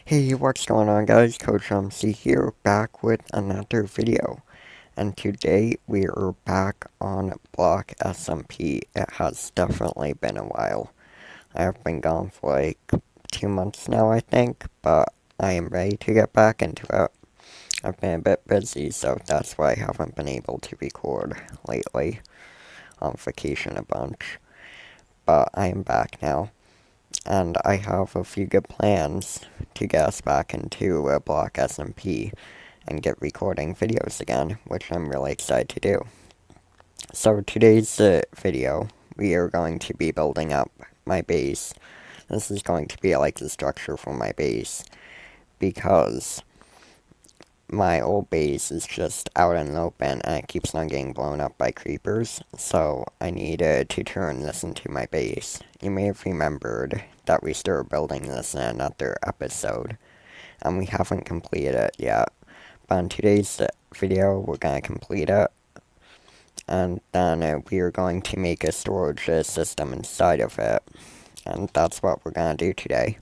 Hey, what's going on guys? Coach MC here, back with another video. And today we are back on BlockSMP. It has definitely been a while. I have been gone for like 2 months now, I think, but I am ready to get back into it. I've been a bit busy, so that's why I haven't been able to record lately. On vacation a bunch. But I am back now. And I have a few good plans to get us back into BlockSMP and get recording videos again, which I'm really excited to do. So today's video, we are going to be building up my base. This is going to be like the structure for my base, because my old base is just out in the open and it keeps on getting blown up by creepers, so I needed to turn this into my base. You may have remembered that we started building this in another episode, and we haven't completed it yet. But in today's video, we're going to complete it, and then we are going to make a storage system inside of it, and that's what we're going to do today.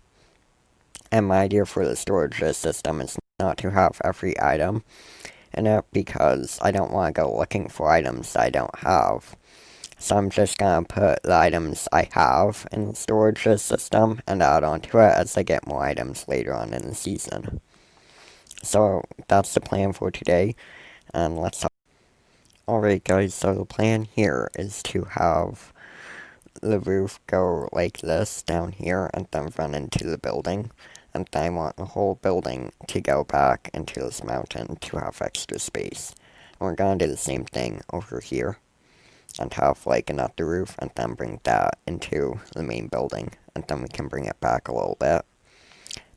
And my idea for the storage system is not to have every item in it, because I don't want to go looking for items I don't have. So I'm just going to put the items I have in the storage system and add onto it as I get more items later on in the season. So that's the plan for today, and let's talk. Alright guys, so the plan here is to have the roof go like this down here and then run into the building. And then I want the whole building to go back into this mountain to have extra space. And we're gonna do the same thing over here, and have like another roof, and then bring that into the main building, and then we can bring it back a little bit.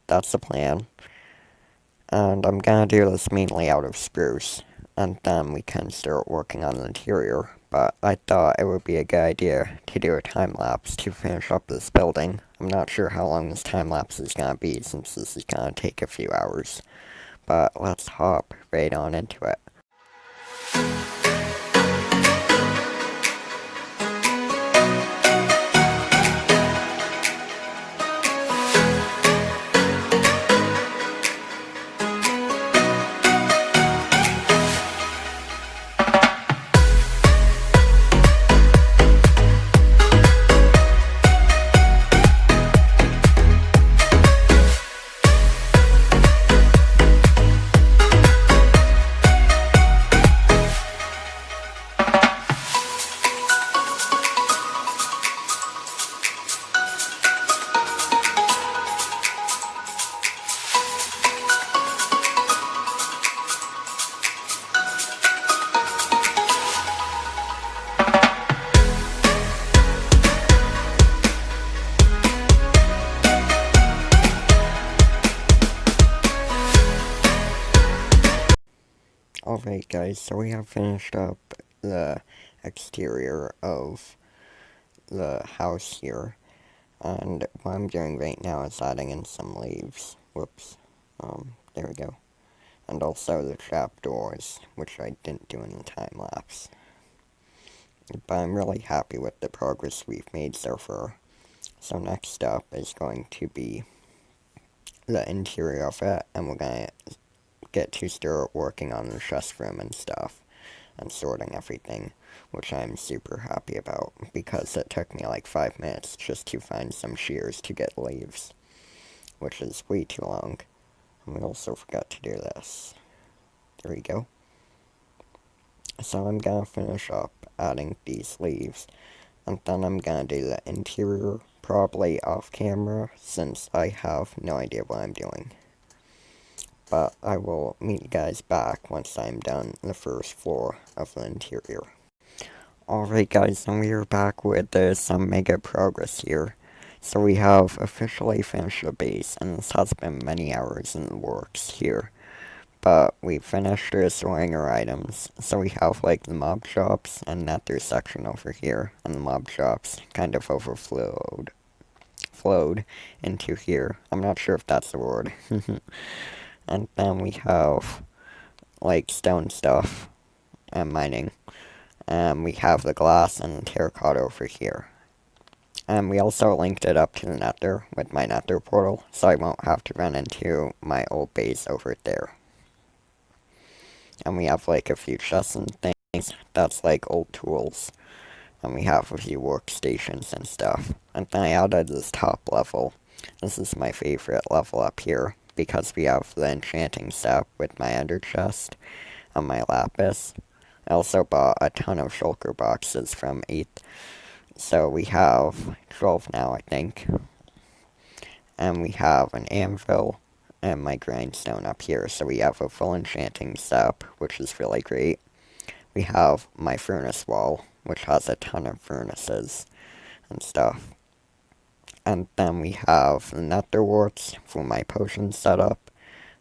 That's the plan. And I'm gonna do this mainly out of spruce, and then we can start working on the interior. But I thought it would be a good idea to do a time-lapse to finish up this building. I'm not sure how long this time-lapse is gonna be, since this is gonna take a few hours. But let's hop right on into it. Alright guys, so we have finished up the exterior of the house here, and what I'm doing right now is adding in some leaves. Whoops. There we go. And also the trapdoors, which I didn't do in the time lapse. But I'm really happy with the progress we've made so far. So next up is going to be the interior of it, and we're gonna get to start working on the chest room and stuff, and sorting everything, which I'm super happy about, because it took me like 5 minutes just to find some shears to get leaves, which is way too long. And we also forgot to do this. There we go. So I'm gonna finish up adding these leaves, and then I'm gonna do the interior, probably off camera, since I have no idea what I'm doing. But I will meet you guys back once I'm done the first floor of the interior. Alright guys, and we are back with some mega progress here. So we have officially finished the base, and this has been many hours in the works here. But we finished storing our items, so we have like the mob shops and nether section over here, and the mob shops kind of flowed into here. I'm not sure if that's the word. And then we have like stone stuff and mining. We have the glass and the terracotta over here. And we also linked it up to the nether with my nether portal, so I won't have to run into my old base over there. And we have like a few chests and things, that's like old tools. And we have a few workstations and stuff. And then I added this top level. This is my favorite level up here, because we have the enchanting step with my ender chest and my lapis. I also bought a ton of shulker boxes from 8th. So we have 12 now, I think. And we have an anvil and my grindstone up here. So we have a full enchanting step, which is really great. We have my furnace wall, which has a ton of furnaces and stuff. And then we have the nether warts for my potion setup,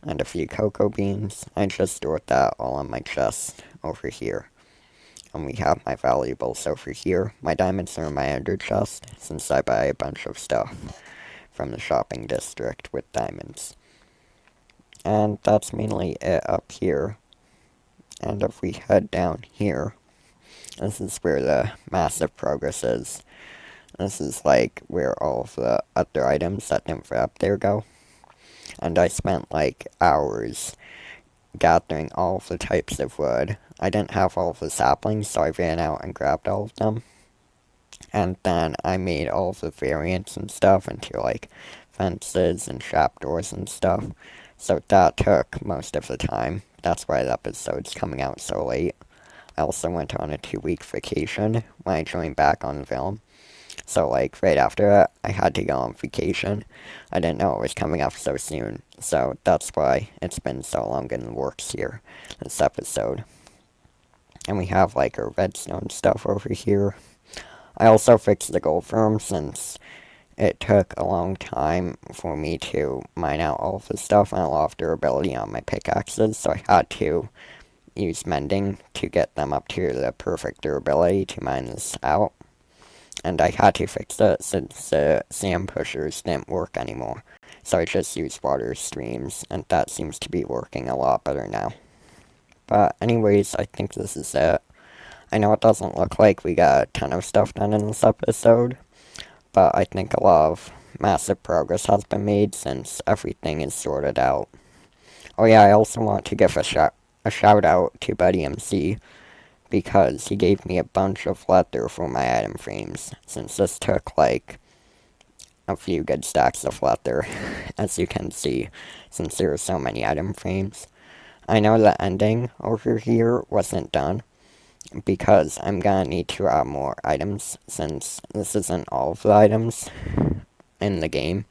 and a few cocoa beans. I just stored that all in my chest over here. And we have my valuables over here. My diamonds are in my ender chest, since I buy a bunch of stuff from the shopping district with diamonds. And that's mainly it up here. And if we head down here, this is where the massive progress is. This is like where all of the other items that didn't fit up there go. And I spent like hours gathering all of the types of wood. I didn't have all of the saplings, so I ran out and grabbed all of them. And then I made all of the variants and stuff into like fences and trapdoors and stuff. So that took most of the time. That's why the episode's coming out so late. I also went on a 2-week vacation when I joined back on film. So like right after that, I had to go on vacation. I didn't know it was coming up so soon. So that's why it's been so long in the works here, this episode. And we have like our redstone stuff over here. I also fixed the gold farm since it took a long time for me to mine out all of the stuff and a lot of durability on my pickaxes, so I had to use mending to get them up to the perfect durability to mine this out. And I had to fix it since the sand pushers didn't work anymore. So I just used water streams, and that seems to be working a lot better now. But anyways, I think this is it. I know it doesn't look like we got a ton of stuff done in this episode, but I think a lot of massive progress has been made since everything is sorted out. Oh yeah, I also want to give a shout out to Buddy MC, because he gave me a bunch of leather for my item frames, since this took like a few good stacks of leather, as you can see, since there are so many item frames. I know the ending over here wasn't done, because I'm gonna need to add more items, since this isn't all of the items in the game,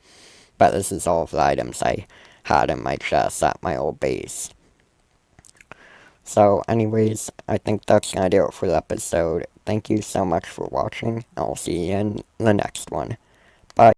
but this is all of the items I had in my chest at my old base. So anyways, I think that's gonna do it for the episode. Thank you so much for watching, and I'll see you in the next one.